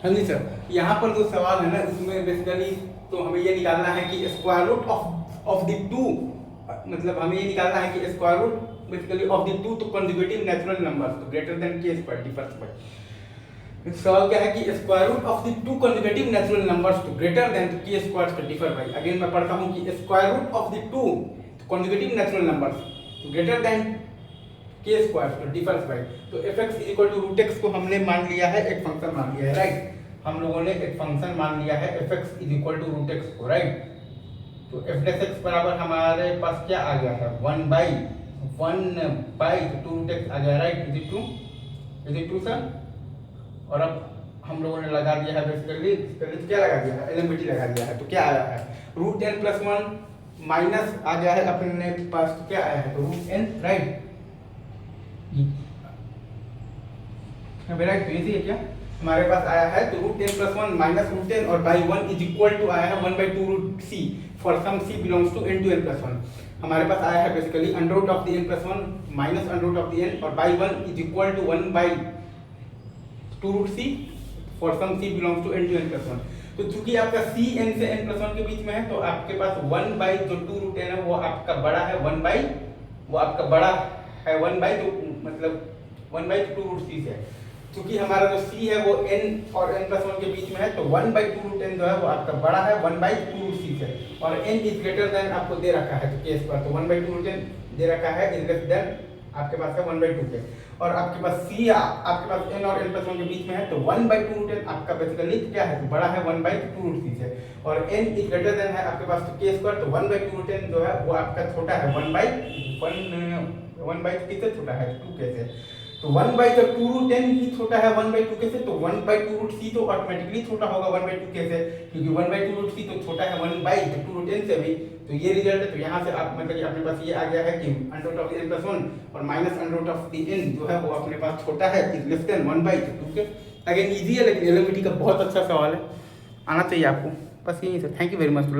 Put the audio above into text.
हाँ जी सर, यहाँ पर जो सवाल है ना इसमें बेसिकली तो हमें ये निकालना है कि square root of the two, मतलब हमें ये निकालना है कि square root basically of the two तो कंसेक्यूटिव नेचुरल नंबर्स तो greater than k square differs by. सवाल क्या है कि square root of the two consecutive natural numbers तो ग्रेटर देन के स्क्वायर का डिफर बाय। अगेन मैं पढ़ता हूँ कि square root of the two consecutive natural numbers तो ग्रेटर देन के स्क्वायर तो डिफर्स बाय। तो fx equal to root x को हमने मान लिया है, एक फंक्शन मान लिया है, राइट। हम लोगों ने एक फंक्शन मान लिया है fx is equal to root x को, राइट। तो f डैश x बराबर हमारे पास क्या आ गया है 1/1/2 रूट एक्स आ गया, right. Is it two sir. और अब हम लोगों ने लगा दिया है बेसिकली क्या लगा दिया है, एलएमबीटी लगा दिया है। तो क्या आया है रूट n प्लस 1 माइनस आ गया है अपने पास, तो क्या आया है तो रूट n, राइट। राइट तो इजी है क्या, हमारे पास आया है तो root n plus 1 minus root n और बाई 1 इज इक्वल टू आया है 1/2 root c for some c belongs to n to n plus 1। हमारे पास आया है basically under root of the n plus 1 minus under root of the n और by 1 is equal to 1/2 root c for some c belongs to n to n plus 1। तो चूंकि आपका c n से n plus 1 के बीच में है तो आपके पास 1/2 रूट n है वो आपका बड़ा है 1/2 मतलब 1/2 रूट c से। क्योंकि हमारा जो c है वो n और n प्लस 1 के बीच में है तो 1/2 रूट n जो है वो आपका बड़ा है 1/2 रूट c से। और n इज ग्रेटर देन आपको दे रखा है तो के स्क्वायर तो 1/2 रूट n दे रखा है इज लेस देन आपके पास है 1/2 के। और आपके पास c आपके पास n और n प्लस 1 के बीच में है तो 1/2 रूट n आपका बेसिकली क्या है तो बड़ा है 1/2 रूट c से। और n इज ग्रेटर देन है आपके पास तो के स्क्वायर तो 1/2 रूट n जो है वो आपका छोटा है 1/2 किससे छोटा है 2 के से। तो 1/2 रूट n ही छोटा है 1/2 के से तो 1/2 रूट c तो ऑटोमेटिकली छोटा होगा 1/2 के से, क्योंकि 1/2 रूट c तो छोटा है 1/2 रूट n से भी। तो ये रिजल्ट है। तो यहाँ से आप मतलब कि अपने पास ये आ गया है कि under root of n plus 1 और minus under root of n जो है वो अपने पास छोटा है इज लेस देन 1/2 के। अगेन इजी है लेकिन एलएमबीटी का बहुत अच्छा सवाल है, आना चाहिए आपको। बस यही sir, thank you very much, love.